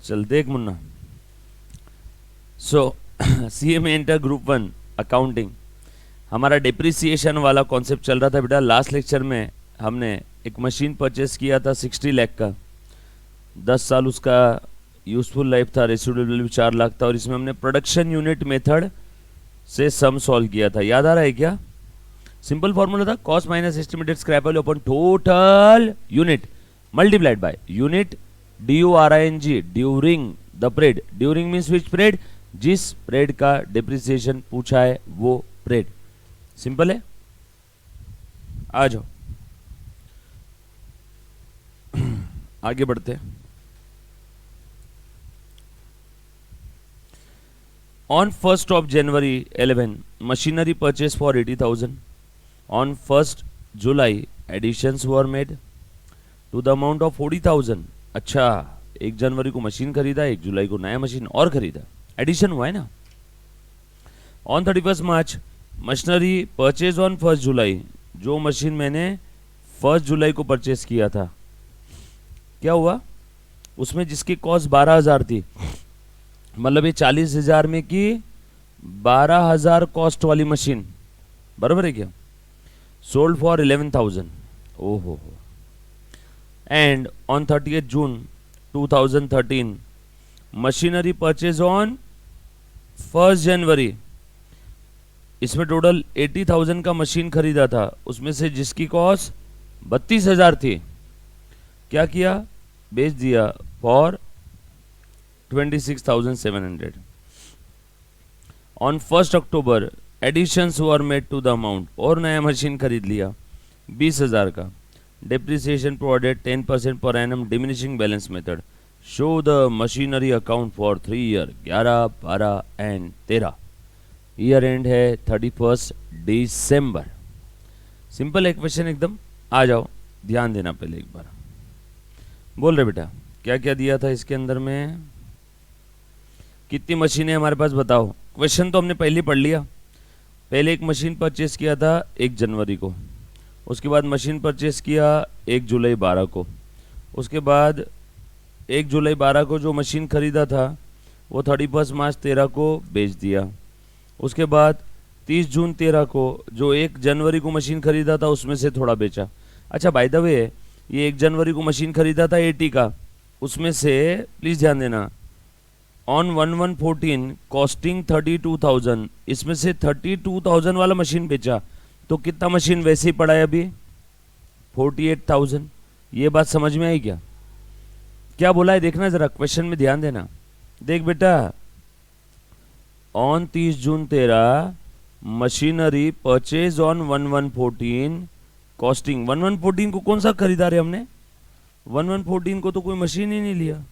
चल देख मुन्ना। सो CMA inter group 1 accounting, हमारा डिप्रिसिएशन वाला कॉन्सेप्ट चल रहा था बेटा। लास्ट लेक्चर में हमने एक मशीन परचेस किया था 60 लाख का, 10 साल उसका यूजफुल लाइफ था, रेसिडुअल वैल्यू 4 लाख था, और इसमें हमने प्रोडक्शन यूनिट मेथड से सम सॉल्व किया था। याद आ रहा है क्या? सिंपल फॉर्मूला था cost minus estimated scrap value upon total unit multiplied by unit DURING during the period. During means which period? जिस पीरियड का डिप्रिसिएशन पूछा है वो पीरियड। सिंपल है, आ जाओ आगे बढ़ते हैं। On 1st of January 11, machinery purchase for 80,000. On 1st July, additions were made to the amount of 40,000. अच्छा, 1 जनवरी को मशीन खरीदा, 1 जुलाई को नया मशीन और खरीदा, एडिशन हुआ है ना। On 31st March, machinery purchase on 1st जुलाई। जो मशीन मैंने 1st जुलाई को परचेज किया था, क्या हुआ उसमें? जिसकी कॉस्ट 12,000 थी, मतलब ये 40,000 में की 12,000 कॉस्ट वाली मशीन, बराबर है क्या? Sold for 11,000। ओहो। And on 30th June 2013, machinery purchase on 1st जनवरी। इसमें टोटल 80,000 का मशीन खरीदा था, उसमें से जिसकी कॉस्ट 32,000 थी, क्या किया? बेच दिया for 26,700। On 1st October additions were made to the amount, और नया मशीन खरीद लिया 20,000 का। Depreciation provided 10% per annum diminishing balance method. Show the machinery account for 3 year 11, 12 and 13। Year and है 31 दिसंबर। सिंपल है क्वेश्चन एकदम। आ जाओ, ध्यान देना पहले एक बार। बोल रहे बेटा क्या क्या दिया था इसके अंदर में? कितनी मशीनें हमारे पास बताओ? क्वेश्चन तो हमने पहले पढ़ लिया। पहले एक मशीन परचेस किया था 1 जनवरी को, उसके बाद मशीन परचेस किया 1 जुलाई 12 को, उसके बाद 1 जुलाई 12 को जो मशीन खरीदा था वो 31 मार्च 13 को बेच दिया। उसके बाद 30 जून 13 को जो 1 जनवरी को मशीन खरीदा था उसमें से थोड़ा बेचा। अच्छा बाय द वे, ये 1 जनवरी को मशीन खरीदा था 80 का, उसमें से प्लीज़ ध्यान देना, ऑन 1114 कॉस्टिंग 32,000, इसमें से 32,000 वाला मशीन बेचा, तो कितना मशीन वैसे ही पड़ा है अभी? 48,000। ये बात समझ में आई क्या? क्या बोला है देखना जरा, क्वेश्चन में ध्यान देना। देख बेटा, on 30 June 13 machinery purchase on 1114 costing. 1114 को कौन सा खरीदा रहे हमने? 1114 को तो कोई मशीन ही नहीं लिया।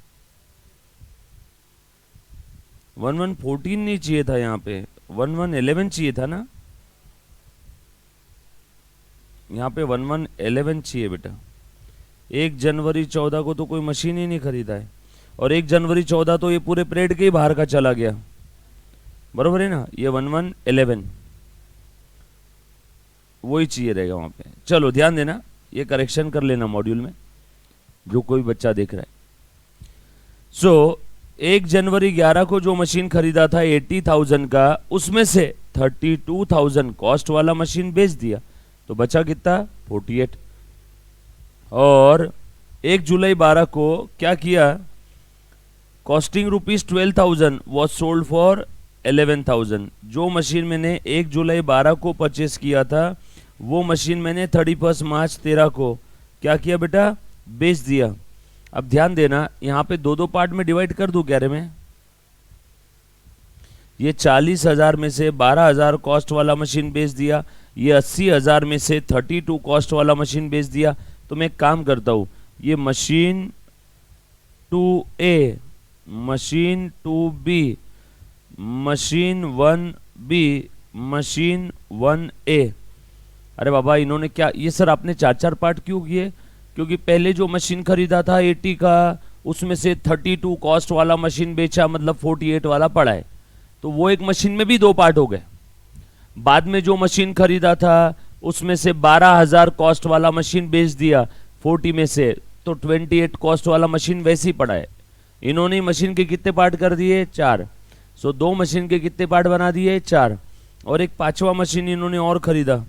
1114 नहीं चाहिए था, यहाँ पे 1111 चाहिए था ना, यहाँ पे 1111 चाहिए बेटा। 1 जनवरी 14 को तो कोई मशीन ही नहीं खरीदा है, और 1 जनवरी 14 तो ये पूरे पीरियड के ही बाहर का चला गया, बरोबर है ना। ये 1111 वही चाहिए रहेगा वहां पे। चलो ध्यान देना, ये करेक्शन कर लेना मॉड्यूल में जो कोई बच्चा देख रहा है। सो 1 जनवरी 11 को जो मशीन खरीदा था 80,000 का, उसमें से 32,000 कॉस्ट वाला मशीन बेच दिया, तो बचा कितना? 48। और 1 जुलाई 12 को क्या किया? Costing ₹12,000 was sold for 11,000। जो मशीन मैंने 1 जुलाई 12 को परचेस किया था वो मशीन मैंने 31 मार्च 13 को क्या किया बेटा? बेच दिया। अब ध्यान देना, यहां पे दो पार्ट में डिवाइड कर दूं क्या रे मैं? ये 40,000 में से 12,000 कॉस्ट वाला मशीन बेच दिया, ये 80,000 में से 32 कॉस्ट वाला मशीन बेच दिया। तो मैं एक काम करता हूं, ये machine 2A, machine 2B, machine 1B, machine 1A। अरे बाबा इन्होंने क्या, ये सर आपने 4-4 पार्ट क्यों किए? क्योंकि पहले जो मशीन खरीदा था 80 का, उसमें से 32 कॉस्ट वाला मशीन बेचा, मतलब 48 वाला पड़ा है, तो वो एक मशीन में भी 2 पार्ट हो गए। बाद में जो मशीन खरीदा था उसमें से 12,000 कॉस्ट वाला मशीन बेच दिया 40 में से, तो 28 कॉस्ट वाला मशीन वैसे ही पड़ा है। इन्होंने मशीन के कितने पार्ट कर दिए? 4। सो 2 मशीन के कितने पार्ट बना दिए? 4। और एक 5वां मशीन इन्होंने और खरीदा,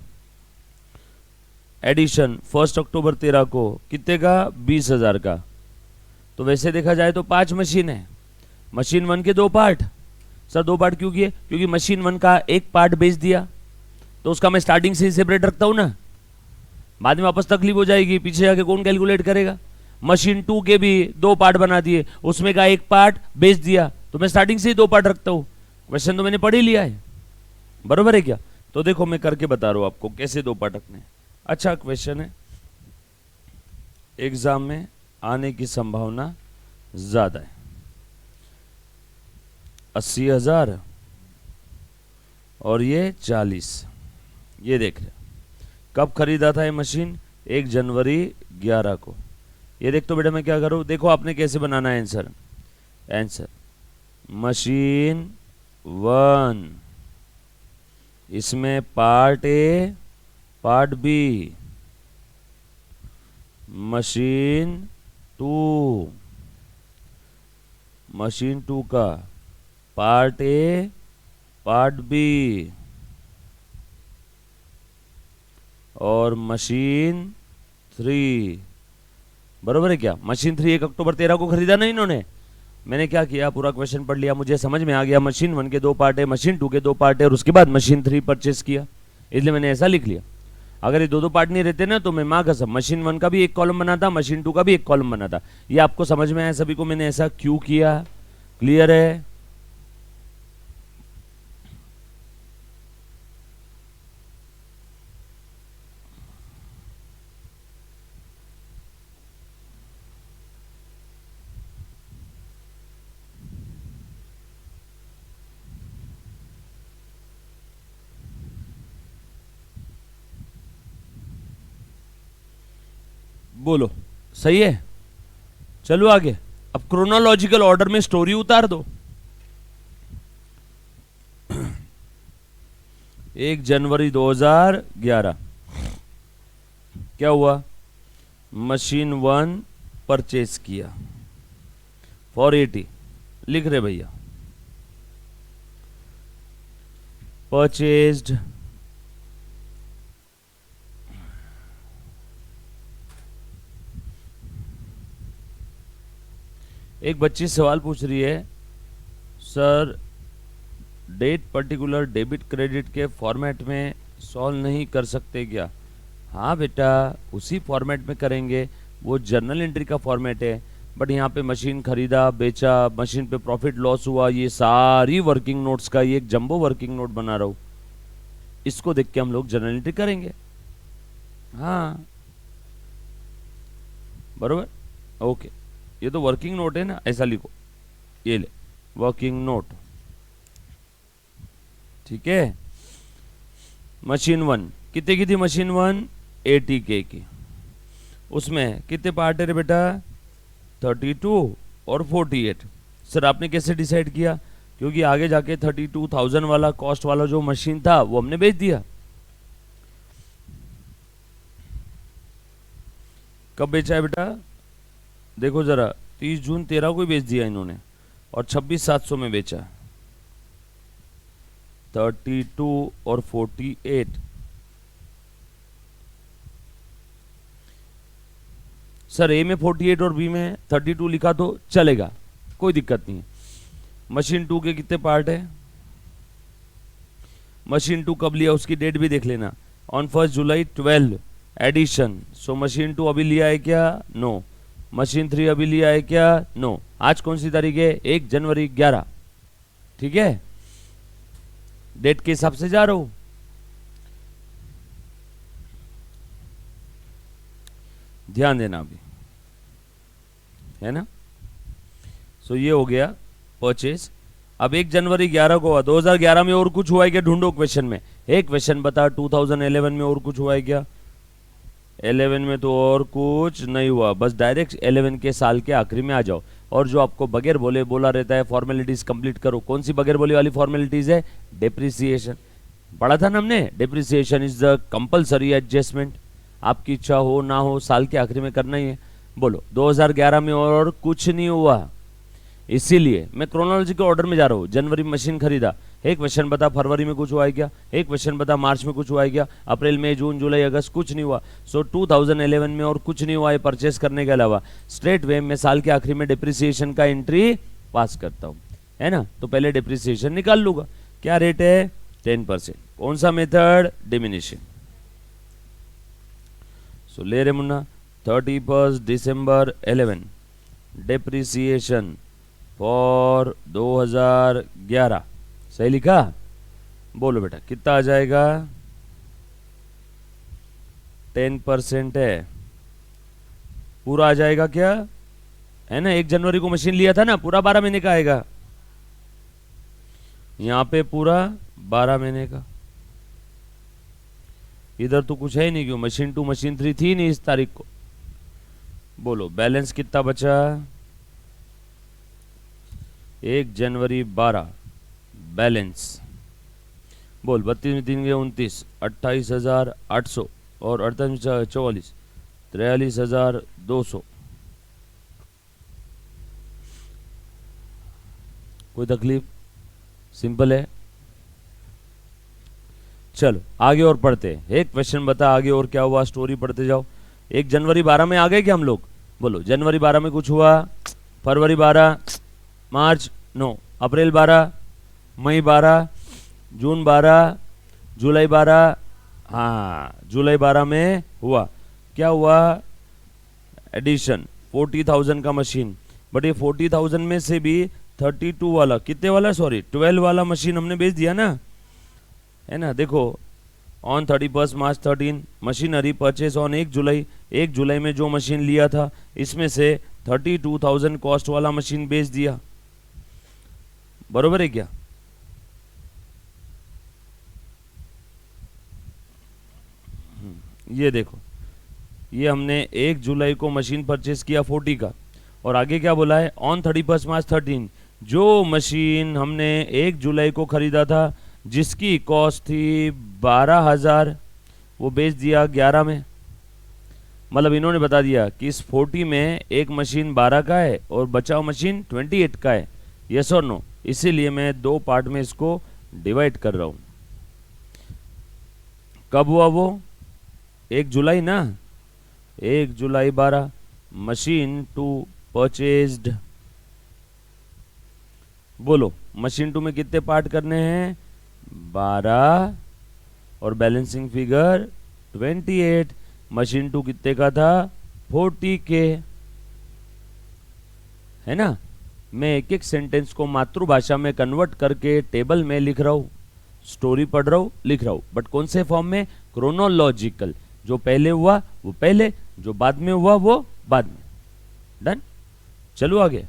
एडिशन 1 अक्टूबर 13 को, कितने का? 20,000 का। तो वैसे देखा जाए तो 5 मशीन है। मशीन 1 के 2 पार्ट। सर 2 पार्ट क्यों किए? क्योंकि मशीन 1 का एक पार्ट बेच दिया तो उसका मैं स्टार्टिंग से ही सेपरेट रखता हूं ना, बाद में वापस तकलीफ हो जाएगी, पीछे जाके कौन कैलकुलेट करेगा। मशीन 2 के भी 2 पार्ट बना दिए, उसमें का एक पार्ट बेच दिया तो मैं स्टार्टिंग से ही 2 पार्ट रखता हूं। क्वेश्चन तो मैंने पढ़ ही लिया है, बरोबर है क्या? तो देखो मैं करके बता रहा हूं आपको कैसे 2 पार्ट रखने। अच्छा क्वेश्चन है, एग्जाम में आने की संभावना ज्यादा है। 80,000 और ये 40। ये देख रहे कब खरीदा था ये मशीन? 1 जनवरी 11 को। ये देख तो बेटा मैं क्या करूं, देखो आपने कैसे बनाना है आंसर। आंसर मशीन 1, इसमें part A part B. Machine 2, machine 2 का पार्ट ए पार्ट बी। और मशीन 3, बरोबर है क्या? मशीन 3 1 अक्टूबर 13 को खरीदा ना इन्होंने। मैंने क्या किया, पूरा क्वेश्चन पढ़ लिया, मुझे समझ में आ गया मशीन 1 के 2 पार्ट है, मशीन 2 के 2 पार्ट है, और उसके बाद मशीन 3 परचेस किया, इसलिए मैंने ऐसा लिख लिया। अगर ये 2 पार्ट नहीं रहते ना तो मैं माँ कसम मशीन 1 का भी एक कॉलम बनाता, मशीन 2 का भी एक कॉलम बनाता। ये आपको समझ में आया सभी को मैंने ऐसा क्यों किया? क्लियर है? बोलो सही है? चलो आगे। अब क्रोनोलॉजिकल ऑर्डर में स्टोरी उतार दो। 1 जनवरी 2011 क्या हुआ? मशीन 1 परचेज किया फॉर 80। लिख रहे भैया, परचेज्ड एक बच्ची सवाल पूछ रही है, sir date particular debit credit के फॉर्मेट में सॉल्व नहीं कर सकते क्या? हाँ बेटा, उसी फॉर्मेट में करेंगे, वो जर्नल एंट्री का फॉर्मेट है। बट यहाँ पे मशीन खरीदा बेचा, मशीन पे प्रॉफिट लॉस हुआ, ये सारी वर्किंग नोट्स का ये एक जंबो वर्किंग नोट बना रहा हूँ, इसको देख के हम लोग जर्नल एंट्री करेंगे। हाँ बरोबर, ओके। ये तो वर्किंग नोट है ना, ऐसा लिखो, ये ले वर्किंग नोट, ठीक है। मशीन 1 कितने की थी? मशीन 1 80K की। उसमें कितने पार्ट है बेटा? 32 और 48। सर आपने कैसे डिसाइड किया? क्योंकि आगे जाके 32,000 वाला कॉस्ट वाला जो मशीन था वो हमने बेच दिया। कब बेचा है बेटा? देखो जरा, 30 जून 13 को ही बेच दिया इन्होंने, और 26,700 में बेचा। 32 और 48। सर ए में 48 और बी में 32 लिखा तो चलेगा, कोई दिक्कत नहीं है। मशीन 2 के कितने पार्ट है? मशीन 2 कब लिया उसकी डेट भी देख लेना, on 1 July 12 addition. So machine 2 अभी लिया है क्या? नो। मशीन 3 अभी लिया है क्या? नो। आज कौन सी तारीख है? 1 जनवरी 11, ठीक है। डेट के हिसाब से जा रहा हूं, ध्यान देना अभी, है ना। सो ये हो गया परचेज। अब 1 जनवरी 11 को हुआ, 2011 में और कुछ हुआ है क्या? ढूंढो क्वेश्चन में, एक क्वेश्चन बता। 2011 में और कुछ हुआ है क्या? 11 में तो और कुछ नहीं हुआ, बस डायरेक्ट 11 के साल के आखिरी में आ जाओ। और जो आपको बगैर बोले बोला रहता है फॉर्मेलिटीज कंप्लीट करो। कौन सी बगैर बोले वाली फॉर्मेलिटीज है? डेप्रिसिएशन। पढ़ा था ना हमने, depreciation is the compulsory adjustment. आपकी इच्छा हो ना हो साल के आखिरी में करना ही है। बोलो 2011 में और कुछ नहीं हुआ। इसीलिए मैं क्रोनोलॉजी के ऑर्डर में जा रहा हूँ। जनवरी में मशीन खरीदा, एक क्वेश्चन बता फरवरी में कुछ हुआ है क्या, एक क्वेश्चन बता मार्च में कुछ हुआ है क्या, अप्रैल मई जून जुलाई अगस्त कुछ नहीं हुआ। सो 2011 में और कुछ नहीं हुआ है परचेस करने के अलावा। स्ट्रेट वे मैं साल के आखिरी में डिप्रिसिएशन का एंट्री पास करता हूँ, है ना। तो पहले डिप्रिसिएशन निकाल लूंगा, क्या रेट है 10%। कौन सा मेथड, डिमिनिशिंग। सो ले रे मुन्ना 31 दिसंबर 11 डिप्रिसिएशन फॉर 2011, सही लिखा। बोलो बेटा कितना आ जाएगा, 10% है, पूरा आ जाएगा क्या, है ना। 1 जनवरी को मशीन लिया था ना, पूरा 12 महीने का आएगा, यहां पे पूरा 12 महीने का। इधर तो कुछ है ही नहीं, क्यों मशीन 2 मशीन 3 थी नहीं इस तारीख को। बोलो बैलेंस कितना बचा, 1 जनवरी 12 बैलेंस, बोल 32 3 के 29, 28,800 और 48 44, 43,200। कोई तकलीफ, सिंपल है। चलो आगे और पढ़ते हैं, एक क्वेश्चन बता आगे और क्या हुआ, स्टोरी पढ़ते जाओ। 1 जनवरी 12 में आ गए क्या हम लोग, बोलो जनवरी 12 में कुछ हुआ, फरवरी 12, मार्च नो, अप्रैल 12, मई 12, जून 12, जुलाई 12, हाँ जुलाई 12 में हुआ, क्या हुआ, एडिशन 40,000 का मशीन। बट ये 40,000 में से भी 32 वाला, कितने वाला, सॉरी 12 वाला मशीन हमने बेच दिया ना, है ना। देखो on 31 March 13 machinery purchase on 1 जुलाई, 1 जुलाई में जो मशीन लिया था इसमें से 32,000 कॉस्ट वाला मशीन बेच दिया, बरोबर है क्या। ये देखो, ये हमने 1 जुलाई को मशीन परचेस किया 40 का, और आगे क्या बोला है, ऑन 31 मार्च 13 जो मशीन हमने 1 जुलाई को खरीदा था जिसकी कॉस्ट थी 12,000, वो बेच दिया 11 में। मतलब इन्होंने बता दिया कि इस 40 में एक मशीन 12 का है और बचाव मशीन 28 का है, यस और नो। इसीलिए मैं 2 पार्ट में इसको डिवाइड कर रहा हूं। कब हुआ वो, 1 जुलाई ना, 1 जुलाई 12 मशीन 2 परचेज्ड। बोलो मशीन 2 में कितने पार्ट करने हैं, 12 और बैलेंसिंग फिगर 28। मशीन 2 कितने का था, 40 के, है ना। मैं एक एक सेंटेंस को मातृभाषा में कन्वर्ट करके टेबल में लिख रहा हूं, स्टोरी पढ़ रहा हूं, लिख रहा हूं, बट कौन से फॉर्म में, क्रोनोलॉजिकल। जो पहले हुआ वो पहले, जो बाद में हुआ वो बाद में। डन, चलो आगे।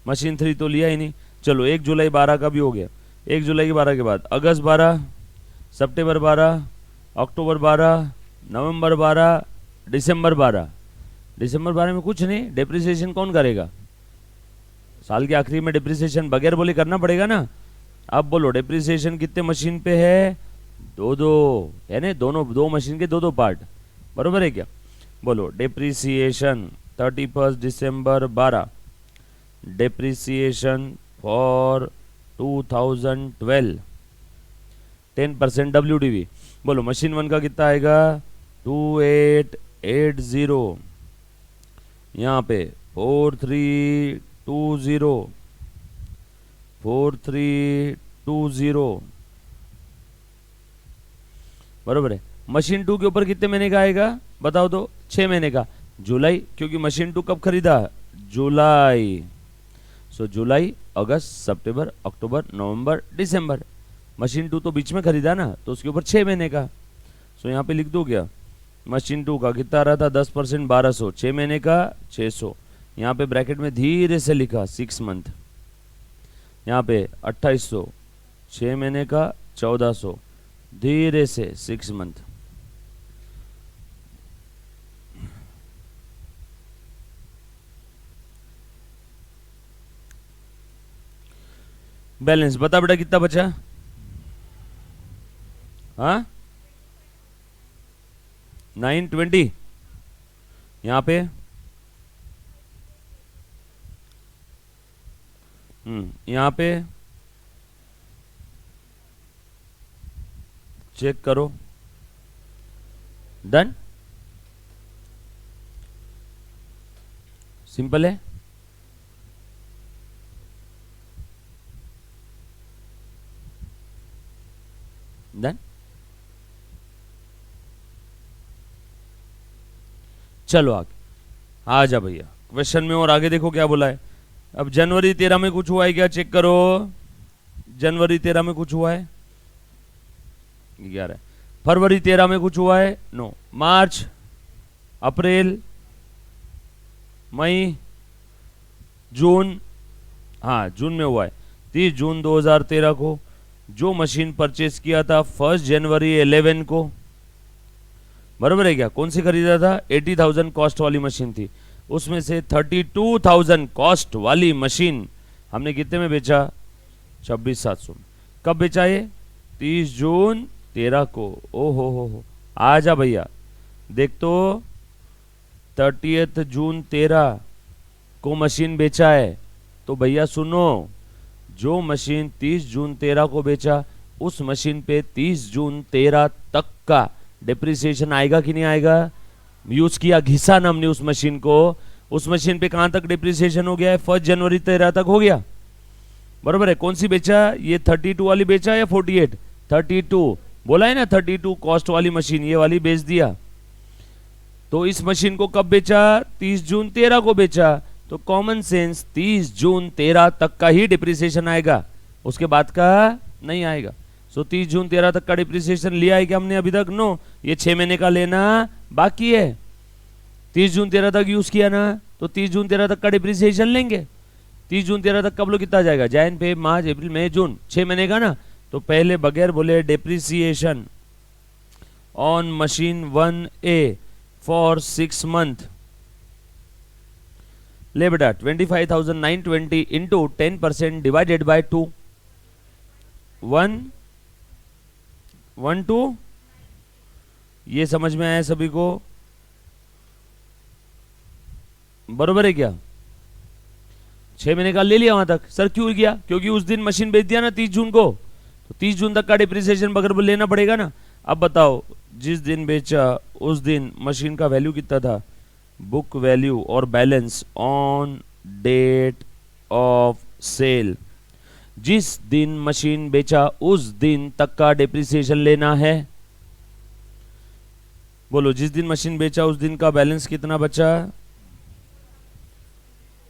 मशीन 3 तो लिया ही नहीं, चलो 1 जुलाई 12 का भी हो गया। 1 जुलाई 12 के बाद अगस्त 12, सितंबर 12, अक्टूबर 12, नवंबर 12, दिसंबर 12। दिसंबर 12 में कुछ नहीं, डिप्रिसिएशन कौन करेगा, साल के आखिरी में डिप्रिसिएशन बगैर बोले करना पड़ेगा ना। अब बोलो डिप्रिसिएशन कितने मशीन पे है, 2 है ना, दोनों 2 मशीन के 2 पार्ट, बरोबर है क्या। बोलो depreciation 31 December 12, depreciation for 2012, 10% WDV। बोलो मशीन 1 का कितना आएगा, 2880, यहाँ पे 4320, 4320, बरोबर है। मशीन 2 के ऊपर कितने महीने का आएगा बताओ तो, 6 महीने का, जुलाई, क्योंकि मशीन 2 कब खरीदा, जुलाई। सो जुलाई, अगस्त, सितंबर, अक्टूबर, नवंबर, दिसंबर। मशीन 2 तो बीच में खरीदा ना, तो उसके ऊपर 6 महीने का। सो यहाँ पे लिख दो क्या, मशीन 2 का कितना रहा था, 10% 1200, 6 महीने का 600। यहाँ पे ब्रैकेट में धीरे से लिखा 6 मंथ, यहाँ पे 2800, 6 महीने का 1400, धीरे से 6 मंथ। बैलेंस बता बेटा कितना बचा, हाँ 920, यहाँ पे यहाँ पे चेक करो, डन, सिंपल है। डन, चलो आगे आ जा भैया क्वेश्चन में, और आगे देखो क्या बोला है। अब जनवरी 13 में कुछ हुआ है क्या, चेक करो। जनवरी 13 में कुछ हुआ है, 11। फरवरी 13 में कुछ हुआ है, नो। मार्च, अप्रैल, मई, जून, हाँ जून में हुआ है। 30 जून 2013 को जो मशीन परचेस किया था 1 जनवरी 11 को, बराबर है क्या। कौन सी खरीदा था, 80,000 कॉस्ट वाली मशीन थी, उसमें से 32,000 कॉस्ट वाली मशीन हमने कितने में बेचा, 26,700 में। कब बेचा ये, 30 जून 13 को। ओ हो, आ जा भैया देख तो, 30 जून 13 को मशीन बेचा है। तो भैया सुनो, जो मशीन 30 जून 13 को बेचा, उस मशीन पे 30 जून 13 तक का डिप्रिसिएशन आएगा कि नहीं आएगा। यूज किया, घिसा ना हमने उस मशीन को, उस मशीन पे कहां तक डिप्रिसिएशन हो गया है, 1 जनवरी 13 तक हो गया, बराबर है। कौन सी बेचा, ये 32 वाली बेचा या 48, 32 बोला है ना, 32 कॉस्ट वाली मशीन ये वाली बेच दिया। तो इस मशीन को कब बेचा, 30 जून 13 को बेचा। तो कॉमन सेंस 30 जून 13 तक का ही डिप्रिसिएशन आएगा, उसके बाद का नहीं आएगा। सो 30 जून 13 तक का डिप्रिसिएशन लिया है कि हमने अभी तक, नो। ये 6 महीने का लेना बाकी है। 30 जून 13 तक यूज किया ना, तो 30 जून 13 तक का डिप्रिसिएशन लेंगे। 30 जून 13 तक कब लो कितना जाएगा, जैन, फेब, मार्च, अप्रैल, मई, जून, 6 महीने का ना। तो पहले बगैर बोले depreciation on machine 1A for 6 month, ले बेटा 25,920 इंटू 10% डिवाइडेड बाय 2, 112। ये समझ में आया सभी को, बरोबर है क्या। 6 महीने का ले लिया वहां तक। सर क्यों किया, क्योंकि उस दिन मशीन बेच दिया ना 30 जून को, तो 30 जून तक का डिप्रिसिएशन बगैर लेना पड़ेगा ना। अब बताओ, जिस दिन बेचा उस दिन मशीन का वैल्यू कितना था, बुक वैल्यू और balance on date of sale. जिस दिन मशीन बेचा उस दिन तक का डिप्रिसिएशन लेना है। बोलो, जिस दिन मशीन बेचा उस दिन का बैलेंस कितना बचा,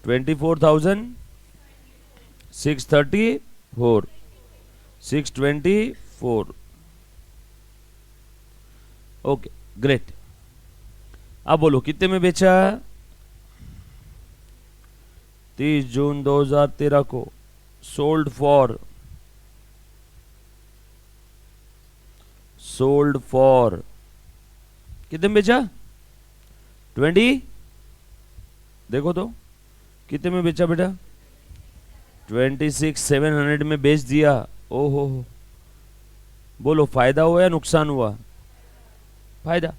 24,634, 624। Okay great. अब बोलो कितने में बेचा, 30 जून 2013 को सोल्ड फॉर कितने में बेचा, 20, देखो तो कितने में बेचा बेटा, 26,700 में बेच दिया। ओहो, बोलो फायदा हुआ या नुकसान हुआ, फायदा।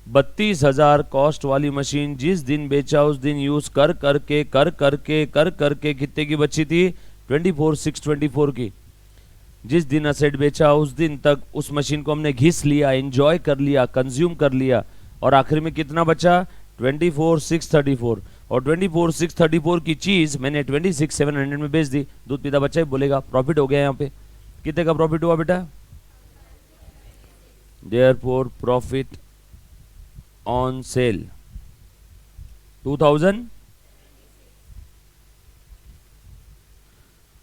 32,000 कॉस्ट वाली मशीन जिस दिन बेचा उस दिन यूज कर करके कितने की बची थी, 24,624 की। जिस दिन असेट बेचा उस दिन तक उस मशीन को हमने घिस लिया, एंजॉय कर लिया, कंज्यूम कर लिया, और आखिर में कितना बचा, 24,634। और 24,634 की चीज मैंने 26,700 में बेच दी। दूध पीता बच्चा ही बोलेगा प्रॉफिट हो गया। यहाँ पे कितने का प्रॉफिट हुआ बेटा, देयरफॉर प्रॉफिट ऑन सेल 2000,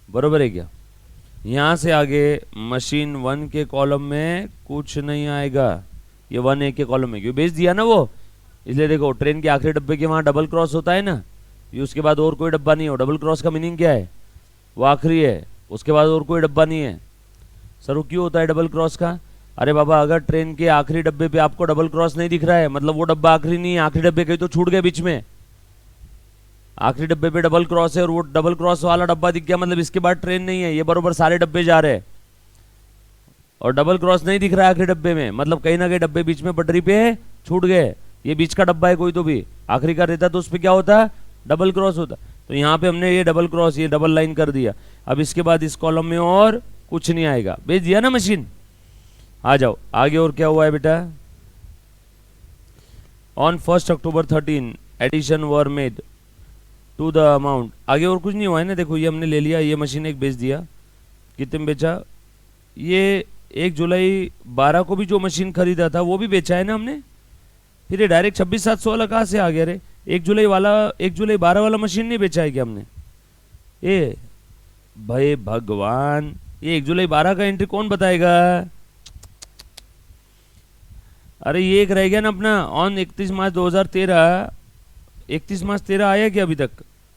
बरोबर है क्या। यहां से आगे मशीन 1 के कॉलम में कुछ नहीं आएगा, ये 1A के कॉलम में, क्यों बेच दिया ना वो, इसलिए देखो ट्रेन के आखिरी डब्बे के वहां डबल क्रॉस होता है ना, ये उसके बाद और कोई डब्बा नहीं हो। डबल क्रॉस का मीनिंग क्या है, वो आखिरी है, उसके बाद और कोई डब्बा नहीं है। सर वो क्यों होता है डबल क्रॉस का, अरे बाबा अगर ट्रेन के आखिरी डब्बे पे आपको डबल क्रॉस नहीं दिख रहा है, मतलब वो डब्बा आखिरी नहीं है, आखिरी डब्बे कहीं तो छूट गए बीच में। आखिरी डब्बे पे डबल क्रॉस है और वो डबल क्रॉस वाला डब्बा दिख गया, मतलब इसके बाद ट्रेन नहीं है, ये बरोबर सारे डब्बे जा रहे हैं। और डबल क्रॉस नहीं दिख रहा है आखिरी डब्बे में, मतलब कहीं ना कहीं डब्बे बीच में पटरी पे छूट गए। ये बीच का डब्बा है कोई तो भी, आखिरी का रहता तो उस पर क्या होता, डबल क्रॉस होता। तो यहाँ पे हमने ये डबल क्रॉस, ये डबल लाइन कर दिया। अब इसके बाद इस कॉलम में और कुछ नहीं आएगा, भेज दिया ना मशीन। आ जाओ आगे, और क्या हुआ है बेटा। On 1 October 13 addition were made to the amount. आगे और कुछ नहीं हुआ है ना, देखो ये हमने ले लिया, ये मशीन एक बेच दिया, कितने में बेचा, ये 1 जुलाई 12 को भी जो मशीन खरीदा था वो भी बेचा है ना हमने। फिर ये डायरेक्ट 26,700 कहाँ से आ गया रे, 1 जुलाई 12 वाला मशीन नहीं बेचा है क्या हमने। ये भाई भगवान, ये 1 जुलाई 12 का एंट्री कौन बताएगा। अरे ये एक रह गया ना अपना, ऑन 31 मार्च 2013। 31 मार्च 13 आया क्या अभी तक,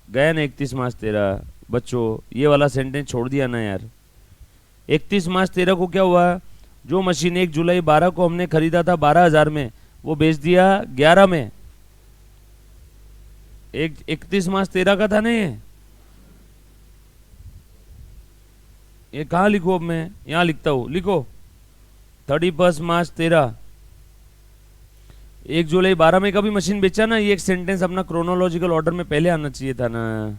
गया ना 31 मार्च 13। बच्चों ये वाला सेंटेंस छोड़ दिया ना यार। 31 मार्च 13 को क्या हुआ, जो मशीन 1 जुलाई 12 को हमने खरीदा था 12,000 में, वो बेच दिया 11 में। 31 मार्च 13 का था ना ये कहाँ लिखो, अब मैं यहाँ लिखता हूँ, लिखो 31 मार्च 13, 1 जुलाई 12 में कभी मशीन बेचा ना। ये एक सेंटेंस अपना क्रोनोलॉजिकल ऑर्डर में पहले आना चाहिए था ना।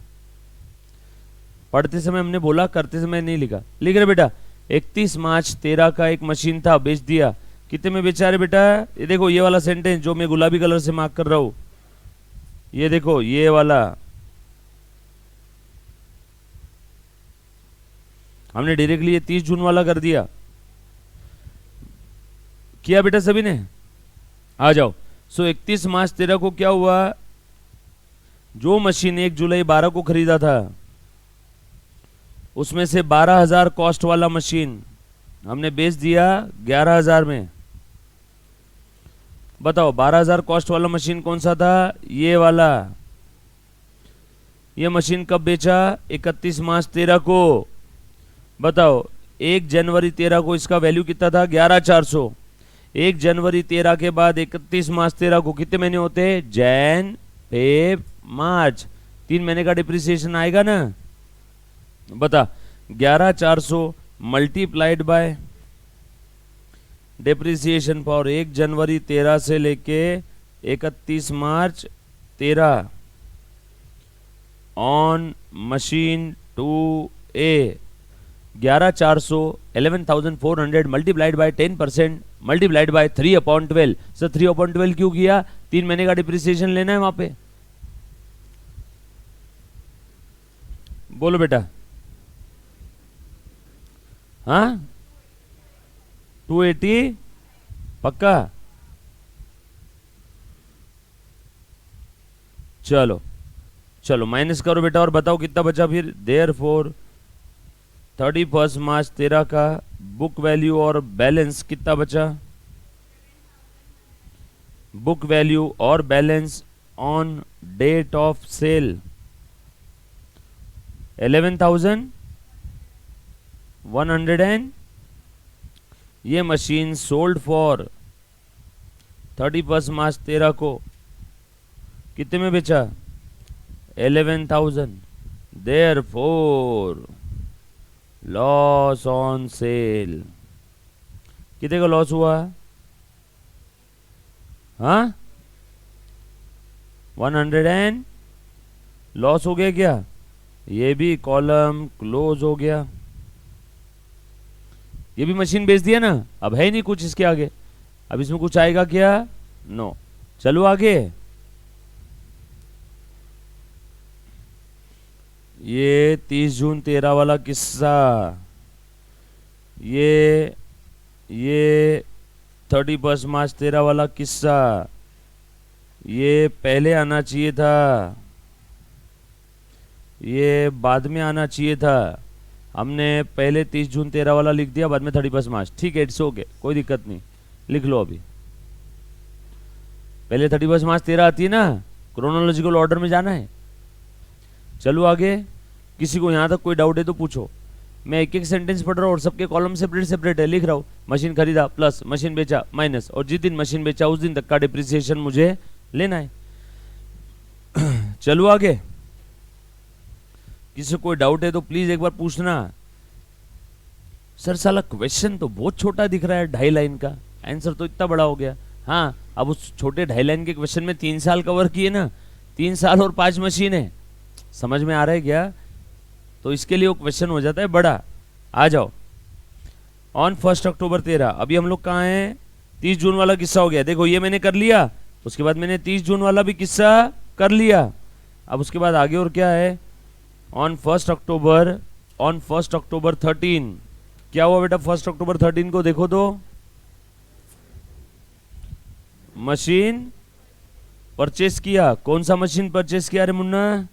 पढ़ते समय हमने बोला, करते समय नहीं लिखा। लिख रहे बेटा 31 मार्च 13 का एक मशीन था, बेच दिया, कितने में बेचा रहे बेटा। ये देखो ये वाला सेंटेंस जो मैं गुलाबी कलर से मार्क कर रहा हूं, ये देखो ये वाला हमने डायरेक्टली ये 30 जून वाला कर दिया। किया बेटा सभी ने, आ जाओ। सो 31 मार्च 13 को क्या हुआ, जो मशीन 1 जुलाई 12 को खरीदा था उसमें से 12,000 कॉस्ट वाला मशीन हमने बेच दिया 11,000 में। बताओ 12,000 कॉस्ट वाला मशीन कौन सा था, ये वाला। ये मशीन कब बेचा, 31 मार्च 13 को। बताओ 1 जनवरी 13 को इसका वैल्यू कितना था, 11,400। 1 जनवरी 13 के बाद 31 मार्च 13 को कितने महीने होते हैं, जैन फेब मार्च, 3 महीने का डिप्रिसिएशन आएगा ना। बता 11,400 मल्टीप्लाइड बाय डिप्रिसिएशन फॉर 1 जनवरी 13 से लेके 31 March 13 on machine 2A। 11,400 11,400 multiplied by 10% multiplied by 3/12। Sir 3/12 क्यों किया, 3 महीने का डिप्रिसिएशन लेना है वहां पे। बोलो बेटा, हाँ 280 पक्का। चलो चलो माइनस करो बेटा और बताओ कितना बचा फिर। देयरफॉर 31 मार्च 13 का बुक वैल्यू और बैलेंस कितना बचा, बुक वैल्यू और balance on date of sale 11,100 and ये मशीन सोल्ड फॉर 31 मार्च 13 को कितने में बेचा, 11,000। देयरफॉर लॉस ऑन सेल कितने का लॉस हुआ, हाँ 100 एंड लॉस हो गया क्या, ये भी कॉलम क्लोज हो गया। ये भी मशीन बेच दिया ना, अब है ही नहीं कुछ इसके आगे। अब इसमें कुछ आएगा क्या, नो। चलो आगे, ये 30 जून 13 वाला किस्सा, ये 31 मार्च 13 वाला किस्सा, ये पहले आना चाहिए था, ये बाद में आना चाहिए था। हमने पहले 30 जून 13 वाला लिख दिया, बाद में 31 मार्च। ठीक है, इट्स ओके, कोई दिक्कत नहीं, लिख लो। अभी पहले 31 मार्च 13 आती है ना, क्रोनोलॉजिकल ऑर्डर में जाना है। चलो आगे, किसी को यहाँ तक कोई डाउट है तो पूछो। मैं एक एक सेंटेंस पढ़ रहा हूँ और सबके कॉलम सेपरेट सेपरेट है, लिख रहा हूँ। मशीन खरीदा प्लस, मशीन बेचा माइनस, और जिस दिन मशीन बेचा उस दिन तक का डिप्रिसिएशन मुझे लेना है। चलो आगे, किसी को कोई डाउट है तो प्लीज एक बार पूछना। सर साला क्वेश्चन तो बहुत छोटा दिख रहा है, 2.5 लाइन का, आंसर तो इतना बड़ा हो गया। हाँ, अब उस छोटे 2.5 लाइन के क्वेश्चन में 3 साल कवर किए ना, 3 साल और 5 मशीन है। समझ में आ रहा है क्या? तो इसके लिए वो क्वेश्चन हो जाता है बड़ा। आ जाओ। ऑन 1 अक्टूबर 13, अभी हम लोग कहाँ हैं? 30 जून वाला किस्सा हो गया। देखो ये मैंने कर लिया, उसके बाद मैंने 30 जून वाला भी किस्सा कर लिया। अब उसके बाद आगे और क्या है? ऑन 1 अक्टूबर, ऑन 1 अक्टूबर 13 क्या हुआ बेटा? 1 अक्टूबर 13 को देखो तो, मशीन परचेस किया। कौन सा मशीन परचेस किया रे मुन्ना?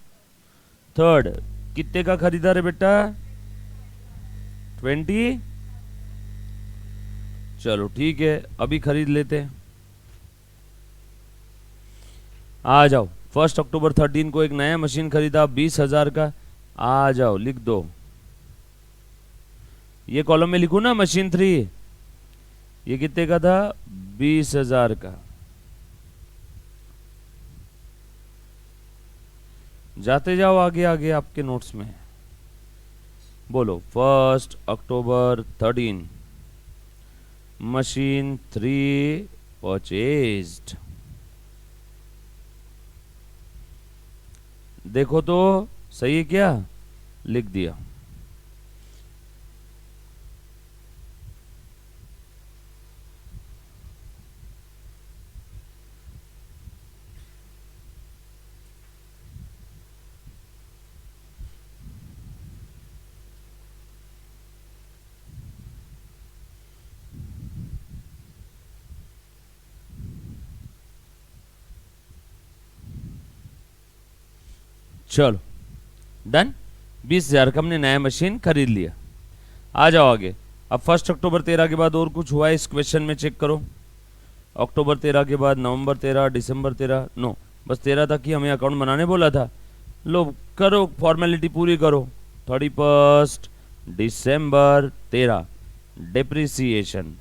थर्ड। कितने का खरीदा रे बेटा? 20। चलो ठीक है, अभी खरीद लेते हैं। आ जाओ। 1 अक्टूबर 13 को एक नया मशीन खरीदा 20,000 का। आ जाओ लिख दो। ये कॉलम में लिखू ना मशीन 3, ये कितने का था? 20,000 का। जाते जाओ आगे आगे आपके नोट्स में। बोलो 1 अक्टूबर 13 मशीन 3 परचेज्ड। देखो तो सही है क्या? लिख दिया। चलो डन। 20,000 का हमने नया मशीन खरीद लिया। आ जाओ आगे। अब 1 अक्टूबर 13 के बाद और कुछ हुआ है इस क्वेश्चन में? चेक करो। अक्टूबर 13 के बाद नवंबर 13, दिसंबर 13, नो, बस 13 तक ही हमें अकाउंट बनाने बोला था। लो करो, फॉर्मेलिटी पूरी करो। 31 दिसंबर 13 डिप्रिसिएशन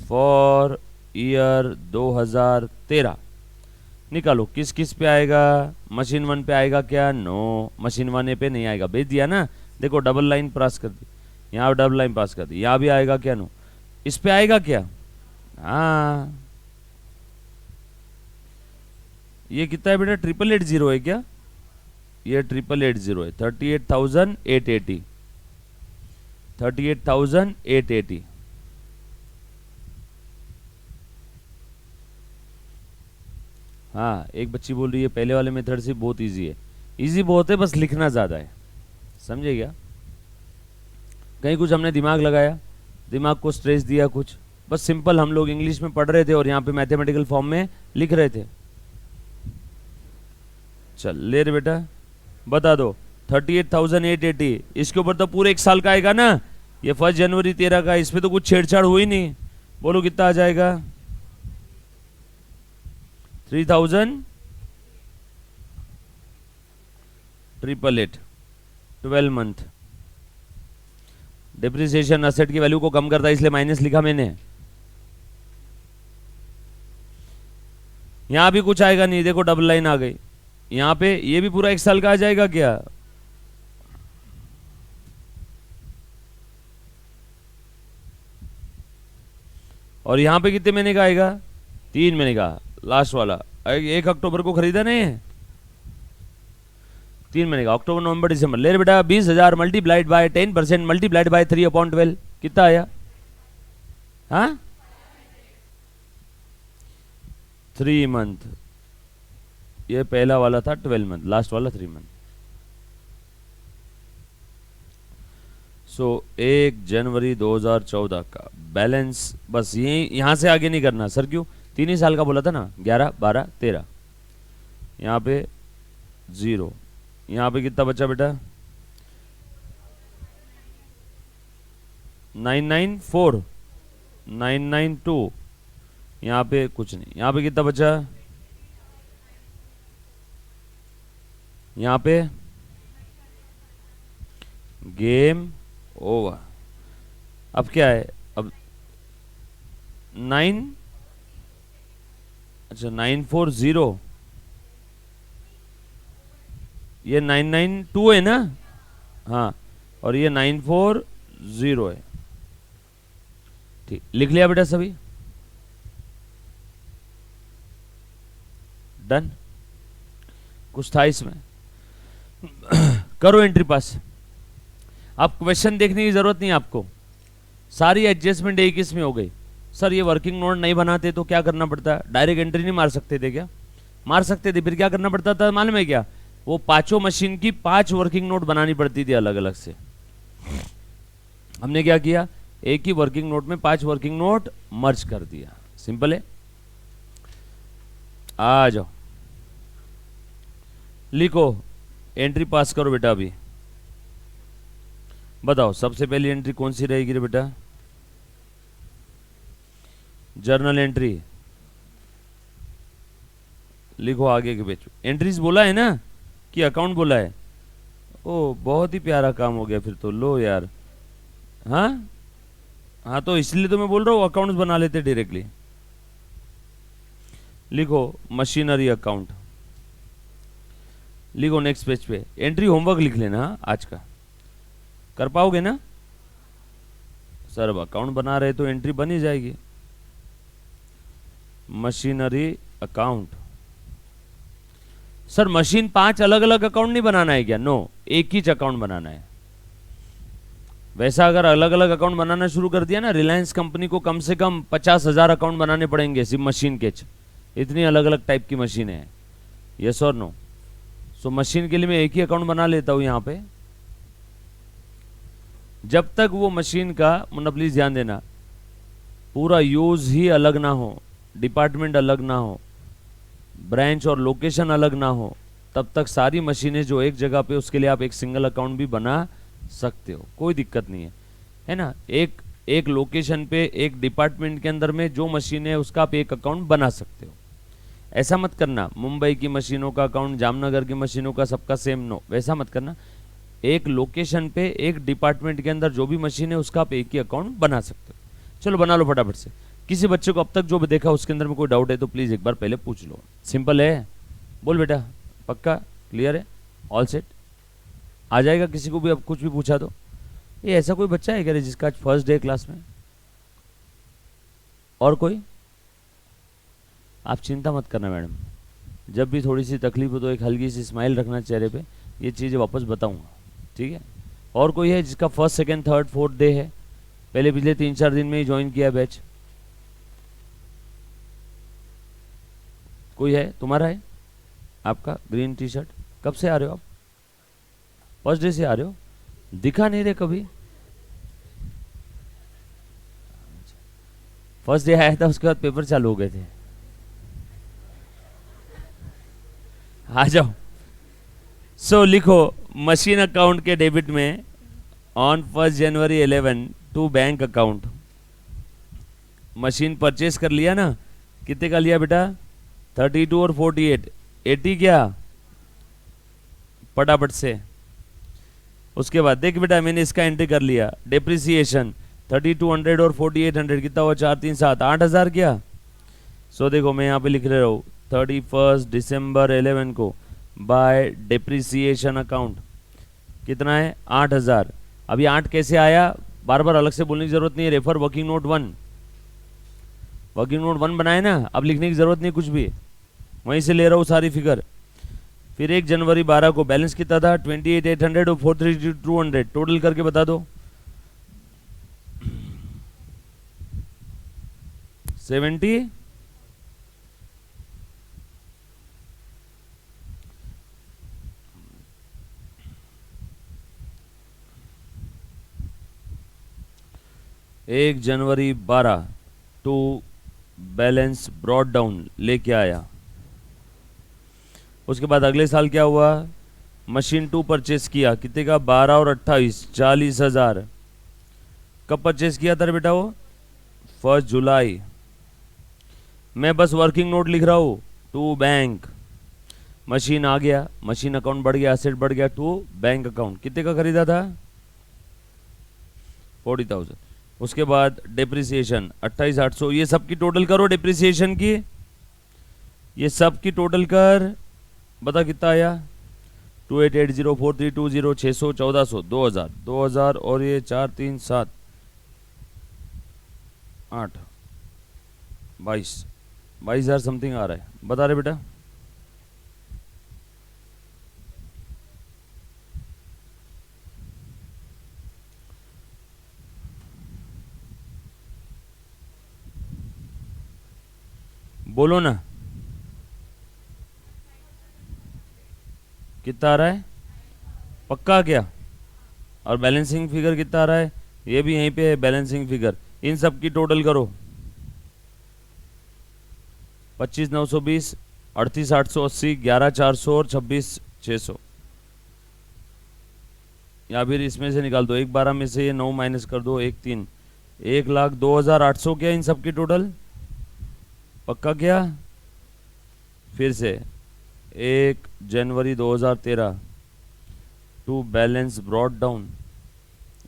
फॉर ईयर 2013 निकालो। किस किस पे आएगा? मशीन 1 पे आएगा क्या? नो, मशीन 1 पे नहीं आएगा। भेज दिया ना, देखो डबल लाइन पास कर दी, यहाँ डबल लाइन पास कर दी, यहाँ भी आएगा क्या? नो। इस पे आएगा क्या? हाँ, ये कितना है बेटा? 8880 है क्या? ये 8880 है। 38,880, 38,880। हाँ, एक बच्ची बोल रही है पहले वाले मेथड से बहुत इजी है। इजी बहुत है, बस लिखना ज़्यादा है। समझे क्या? कहीं कुछ हमने दिमाग लगाया, दिमाग को स्ट्रेस दिया कुछ? बस सिंपल हम लोग इंग्लिश में पढ़ रहे थे और यहाँ पे मैथमेटिकल फॉर्म में लिख रहे थे। चल ले रे बेटा, बता दो। 38,880 इसके ऊपर तो पूरे एक साल का आएगा ना। ये 1 जनवरी 13 का, इसमें तो कुछ छेड़छाड़ हुई नहीं। बोलो कितना आ जाएगा? 3,888, 12 मंथ। डिप्रिसिएशन असेट की वैल्यू को कम करता है, इसलिए माइनस लिखा मैंने। यहां भी कुछ आएगा नहीं, देखो डबल लाइन आ गई। यहां पे ये भी पूरा एक साल का आ जाएगा क्या? और यहां पे कितने महीने का आएगा? 3 महीने का, लास्ट वाला। 1 अक्टूबर को खरीदा नहीं है, 3 महीने का, अक्टूबर नवंबर दिसंबर। ले बेटा 20,000 मल्टीप्लाइड बाय 10% मल्टीप्लाइड बाय 3/12 कितना आया? हाँ, 3 मंथ। ये पहला वाला था 12 मंथ, लास्ट वाला 3 मंथ। सो 1 जनवरी 2014 का बैलेंस, बस यही, यहां से आगे नहीं करना। सर क्यों? 3 ही साल का बोला था ना, 11, 12, 13। यहाँ पे 0, यहाँ पे कितना बचा बेटा? 994, 992। यहाँ पे कुछ नहीं। यहाँ पे कितना बचा? यहाँ पे गेम ओवर। अब क्या है? अब 9, अच्छा 940, ये 992 है ना? हाँ, और ये 940 है। ठीक, लिख लिया बेटा सभी? डन। कुछ था इसमें? करो एंट्री पास। अब क्वेश्चन देखने की जरूरत नहीं आपको, सारी एडजस्टमेंट एक इसमें हो गई। सर ये वर्किंग नोट नहीं बनाते तो क्या करना पड़ता है? डायरेक्ट एंट्री नहीं मार सकते थे क्या? मार सकते थे। फिर क्या करना पड़ता था मालूम है क्या? वो पांचों मशीन की 5 वर्किंग नोट बनानी पड़ती थी अलग अलग से। हमने क्या किया, एक ही वर्किंग नोट में 5 वर्किंग नोट मर्ज कर दिया। सिंपल है। आ जाओ, लिखो, एंट्री पास करो बेटा। अभी बताओ सबसे पहली एंट्री कौन सी रहेगी रे बेटा? Journal entry. लिखो आगे के पेज। एंट्रीज बोला है ना कि अकाउंट बोला है? ओ बहुत ही प्यारा काम हो गया फिर तो। लो यार, हाँ हाँ, तो इसलिए तो मैं बोल रहा हूँ अकाउंट्स बना लेते डायरेक्टली। लिखो मशीनरी अकाउंट। लिखो नेक्स्ट पेज पे एंट्री होमवर्क लिख लेना। हाँ, आज का कर पाओगे ना? सर अब अकाउंट बना रहे तो एंट्री बन ही जाएगी। Machinery account. सर मशीन 5 अलग अलग अकाउंट नहीं बनाना है क्या? नो, एक ही अकाउंट बनाना है। वैसा अगर अलग अलग अकाउंट बनाना शुरू कर दिया ना, रिलायंस कंपनी को कम से कम 50,000 अकाउंट बनाने पड़ेंगे सिर्फ मशीन के। इतनी अलग अलग टाइप की मशीनें हैं। यस और नो? सो मशीन के लिए मैं एक ही अकाउंट बना लेता हूं यहां पे। जब तक वो मशीन का, मुन्ना प्लीज ध्यान देना, पूरा यूज ही अलग ना हो, डिपार्टमेंट अलग ना हो, ब्रांच और लोकेशन अलग ना हो, तब तक सारी मशीनें जो एक जगह पे, उसके लिए आप एक सिंगल अकाउंट भी बना सकते हो, कोई दिक्कत नहीं है ना? एक लोकेशन पे, एक डिपार्टमेंट के अंदर में जो मशीन है उसका आप एक अकाउंट बना सकते हो। ऐसा मत करना मुंबई की मशीनों का अकाउंट, जामनगर की मशीनों का सबका सेम, नो, वैसा मत करना। एक लोकेशन पे, एक डिपार्टमेंट के अंदर जो भी मशीन है उसका आप एक ही अकाउंट बना सकते हो। चलो बना लो फटाफट से। किसी बच्चे को अब तक जो भी देखा उसके अंदर में कोई डाउट है तो प्लीज एक बार पहले पूछ लो। सिंपल है, बोल बेटा, पक्का क्लियर है? All set? आ जाएगा किसी को भी अब कुछ भी पूछा तो? ये ऐसा कोई बच्चा है क्या रे जिसका आज फर्स्ट डे क्लास में? और कोई? आप चिंता मत करना मैडम, जब भी थोड़ी सी तकलीफ हो तो एक हल्की सी स्माइल रखना चेहरे पे, ये चीज़ें वापस बताऊंगा, ठीक है? और कोई है जिसका first second third fourth day है, पहले पिछले 3-4 दिन में ही ज्वाइन किया बैच? कोई है? तुम्हारा है आपका ग्रीन टी शर्ट? कब से आ रहे हो आप? फर्स्ट डे से आ रहे हो? दिखा नहीं रहे कभी। फर्स्ट डे आया था, उसके बाद पेपर चालू हो गए थे। आ जाओ। सो लिखो मशीन अकाउंट के डेबिट में ऑन 1 जनवरी 11 to bank account. Machine purchase कर लिया ना? कितने का लिया बेटा? 32 और 48, 80 क्या? फटाफट से। उसके बाद देख बेटा, मैंने इसका एंट्री कर लिया। डेप्रिसिएशन 3200 और 4800 कितना हुआ? 4 3 7 8,000 क्या? सो देखो मैं यहाँ पे लिख रहा हूँ 31 दिसंबर 11 को बाय डेप्रिसिएशन अकाउंट कितना है? 8,000। अभी 8 कैसे आया? बार बार अलग से बोलने की जरूरत नहीं है। Refer working note 1। Working note 1 बनाए ना, अब लिखने की जरूरत नहीं कुछ भी, वहीं से ले रहा हूँ सारी फिगर। फिर 1 जनवरी 12 को बैलेंस कितना था? 28,800 और 43200, टोटल करके बता दो। 70 1 जनवरी 12 टू बैलेंस ब्रॉड डाउन लेके आया। उसके बाद अगले साल क्या हुआ? मशीन 2 परचेस किया, कितने का? 12 और 28, 40,000। कब परचेस किया था बेटा वो? 1 जुलाई। मैं बस वर्किंग नोट लिख रहा हूँ टू बैंक। मशीन आ गया, मशीन अकाउंट बढ़ गया, एसेट बढ़ गया टू बैंक अकाउंट। कितने का खरीदा था? 40,000। उसके बाद डेप्रिसिएशन 28,800। ये सब की टोटल करो डेप्रिसिएशन की, ये सब की टोटल कर, बता कितना आया? 2880 4320 600 1400 2000 2000 और ये 4 3 7 8 22,000 समथिंग आ रहा है। बता रहे बेटा? बोलो ना, कितना आ रहा है? पक्का क्या? और बैलेंसिंग फिगर कितना आ रहा है? ये भी यहीं पे है बैलेंसिंग फिगर। इन सब की टोटल करो, 25,920, 38,880, 11,400 और 26,600। या फिर इसमें से निकाल दो, 1,12 में से ये 9 माइनस कर दो, 1,3, 1,02,800 क्या इन सब की टोटल? पक्का क्या? फिर से 1 जनवरी 2013 टू बैलेंस ब्रॉड डाउन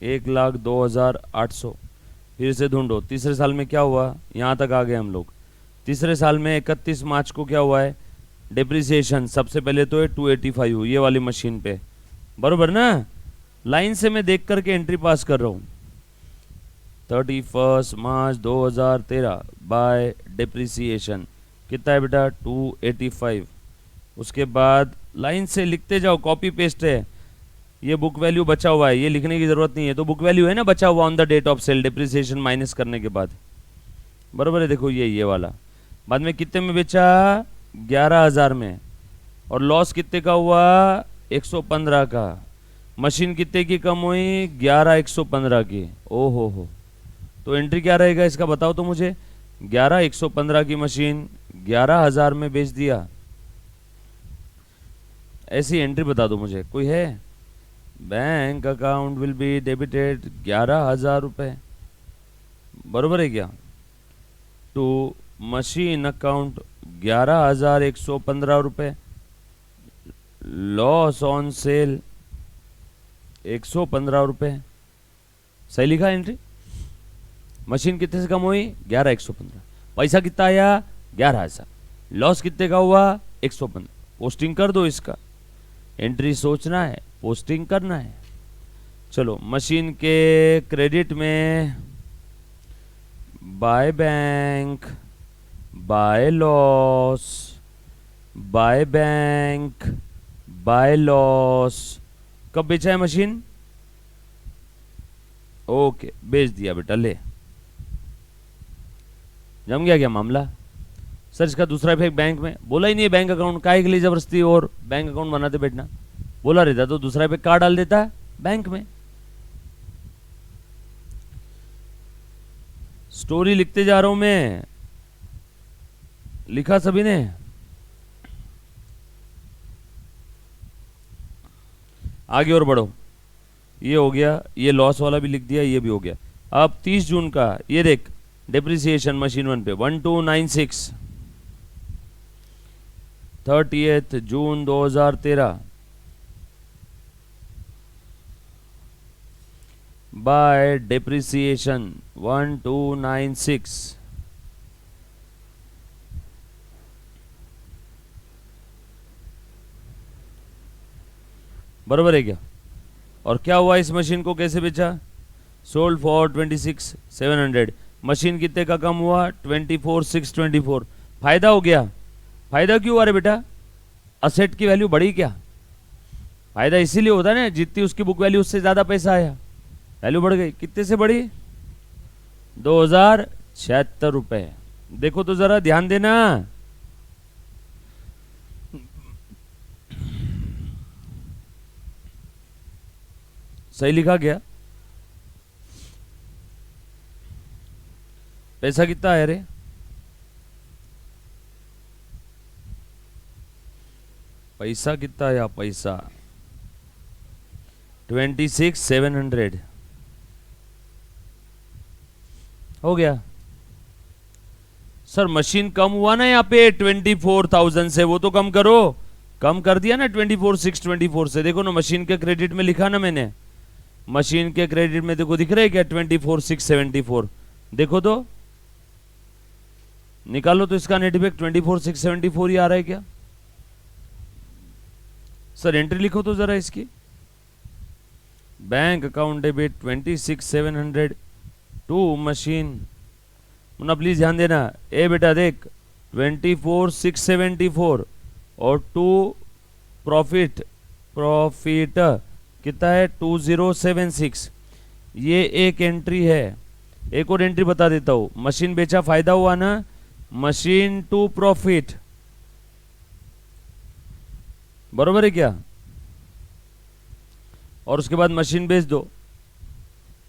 1,02,800। फिर से ढूंढो तीसरे साल में क्या हुआ, यहाँ तक आ गए हम लोग। तीसरे साल में 31 मार्च को क्या हुआ है? डिप्रिसिएशन सबसे पहले तो है 285 ये वाली मशीन पे, बरोबर ना? लाइन से मैं देख करके एंट्री पास कर रहा हूँ। 31 मार्च 2013 बाय डिप्रिसिएशन कितना है बेटा? 285। उसके बाद लाइन से लिखते जाओ, कॉपी पेस्ट है। ये बुक वैल्यू बचा हुआ है, ये लिखने की जरूरत नहीं है, तो बुक वैल्यू है ना बचा हुआ on the date of sale, depreciation minus करने के बाद, बरोबर है? देखो ये वाला बाद में कितने में बेचा? 11,000 में। और लॉस कितने का हुआ? 115 का। मशीन कितने की कम हुई? 11,115 की। ओ हो, तो एंट्री क्या रहेगा इसका बताओ तो मुझे। 11,115 की मशीन 11,000 में बेच दिया, ऐसी एंट्री बता दो मुझे, कोई है? Bank account will be debited 11,000 रुपए, बरोबर है क्या? टू मशीन अकाउंट 11,115 रुपए, लॉस ऑन सेल 115 रुपए। सही लिखा एंट्री? मशीन कितने से कम हुई? 11,115। पैसा कितना आया? 11,000। लॉस कितने का हुआ? 115। पोस्टिंग कर दो इसका, एंट्री सोचना है, पोस्टिंग करना है। चलो मशीन के क्रेडिट में by bank, by loss, by bank, by loss. कब बेचा है मशीन? ओके, बेच दिया बेटा, ले। जम गया क्या मामला? सर इसका दूसरा इफेक्ट बैंक में बोला ही नहीं है, बैंक अकाउंट काहे के लिए जबरदस्ती और बैंक अकाउंट बनाते बैठना? बोला रहता तो दूसरा इफेक्ट कहाँ डाल देता बैंक में। स्टोरी लिखते जा रहा हूं मैं, लिखा सभी ने? आगे और बढ़ो, ये हो गया, ये लॉस वाला भी लिख दिया, ये भी हो गया। अब 30 जून का ये देख, डेप्रिसिएशन मशीन 1 पे 1296। 30 जून 2013 बाय डेप्रिसिएशन 1296। बराबर है क्या? और क्या हुआ, इस मशीन को कैसे बेचा? Sold for 26,700। मशीन कितने का कम हुआ? 24,624। फायदा हो गया। फायदा क्यों हुआ रे बेटा? असेट की वैल्यू बढ़ी क्या? फायदा इसीलिए होता है ना, जितनी उसकी बुक वैल्यू उससे ज्यादा पैसा आया, वैल्यू बढ़ गई। कितने से बढ़ी? 2,076 रुपए। देखो तो जरा ध्यान देना, सही लिखा गया? पैसा कितना है रे? पैसा कितना आया? पैसा 26,700 हो गया। सर मशीन कम हुआ ना यहाँ पे 24,000 से, वो तो कम करो। कम कर दिया ना 24,624 से। देखो ना मशीन के क्रेडिट में लिखा ना मैंने, मशीन के क्रेडिट में देखो दिख रहा है क्या? 24,674। देखो तो, निकालो तो इसका नेट इफेक्ट 24,674 ही आ रहा है क्या? सर एंट्री लिखो तो जरा इसकी। Bank account debit 26,700 to machine. Munna please ध्यान देना। ए बेटा देख, 24,674 और टू प्रॉफिट, प्रॉफिट कितना है? 2076। ये एक एंट्री है। एक और एंट्री बता देता हूं, मशीन बेचा फायदा हुआ ना, मशीन टू प्रॉफिट, बरोबर है क्या? और उसके बाद मशीन बेच दो,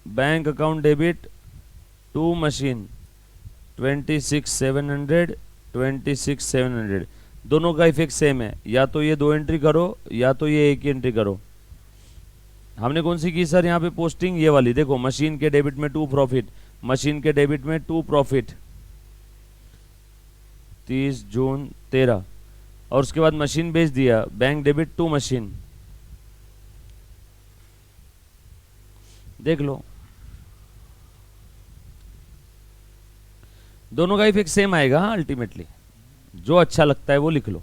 bank account debit to machine 26,700 26,700, दोनों का इफेक्ट सेम है, या तो ये 2 एंट्री करो या तो ये 1 एंट्री करो। हमने कौन सी की सर यहाँ पे पोस्टिंग? ये वाली, देखो मशीन के डेबिट में टू प्रॉफिट, मशीन के डेबिट में टू प्रॉफिट 30 जून 13, और उसके बाद मशीन बेच दिया, बैंक डेबिट टू मशीन, देख लो दोनों का इफेक्ट सेम आएगा। अल्टीमेटली जो अच्छा लगता है वो लिख लो।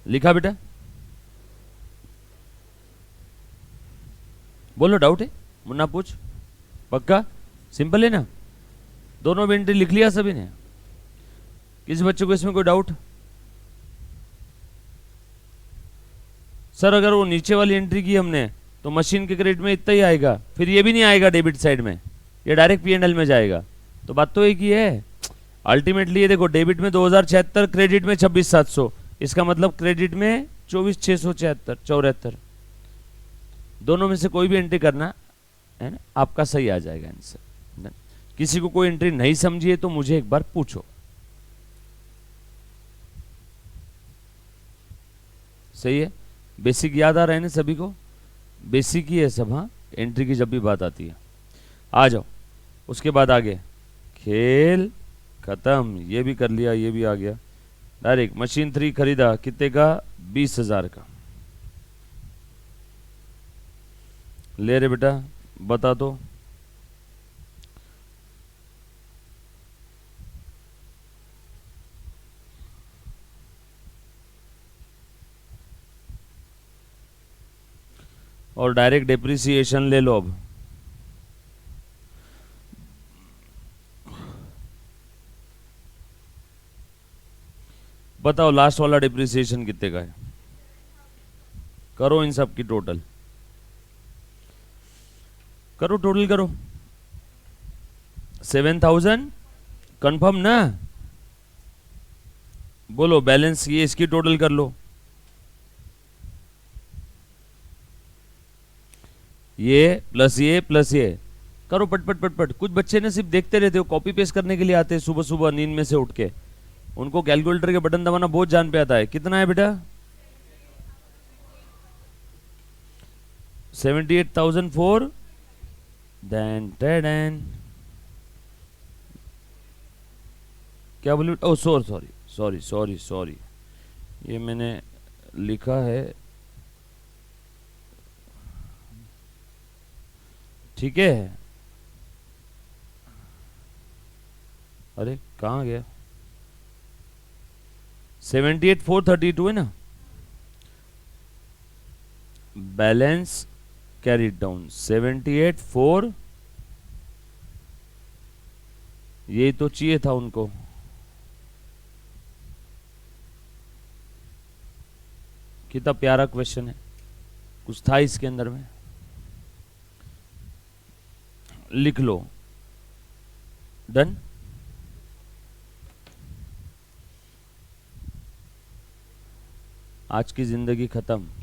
लिखा बेटा? बोलो डाउट है? मुन्ना पूछ। पक्का? सिंपल है ना? दोनों भी एंट्री लिख लिया सभी ने? किसी बच्चे को इसमें कोई डाउट? सर अगर वो नीचे वाली एंट्री की हमने तो मशीन के क्रेडिट में इतना ही आएगा, फिर ये भी नहीं आएगा डेबिट साइड में, ये डायरेक्ट पीएनएल में जाएगा। तो बात तो एक ही है। अल्टीमेटली ये देखो, डेबिट में 2076, क्रेडिट में 26,700, इसका मतलब क्रेडिट में 24,674, दोनों में से कोई भी एंट्री करना है ना, आपका सही आ जाएगा आंसर। किसी को कोई एंट्री नहीं समझिए तो मुझे एक बार पूछो। सही है? बेसिक याद आ रहे हैं ना सभी को? बेसिक ही है सब। हाँ, एंट्री की जब भी बात आती है। आ जाओ, उसके बाद आगे खेल खत्म, ये भी कर लिया, ये भी आ गया डायरेक्ट। मशीन 3 खरीदा, कितने का? 20,000 का। ले रे बेटा, बता दो। और डायरेक्ट डिप्रिसिएशन ले लो अब। बताओ लास्ट वाला डिप्रिसिएशन कितने का है? करो इन सब की टोटल, करो टोटल करो। 7,000 कंफर्म ना? बोलो बैलेंस, ये इसकी टोटल कर लो। ये प्लस ये प्लस ये, करो पट पट पट पट। कुछ बच्चे ना सिर्फ देखते रहते हो, कॉपी पेस्ट करने के लिए आते हैं सुबह सुबह नींद में से उठ के, उनको कैलकुलेटर के बटन दबाना बहुत जान पे आता है। कितना है बेटा? 78,004 देन क्या बोले? Oh sorry sorry sorry sorry, ये मैंने लिखा है, ठीक है। अरे कहाँ गया? 78,432 है ना? बैलेंस कैरीड डाउन 78,4, यही तो चाहिए था उनको। कितना प्यारा क्वेश्चन है, कुछ था इसके अंदर में। लिख लो, डन। आज की जिंदगी खत्म।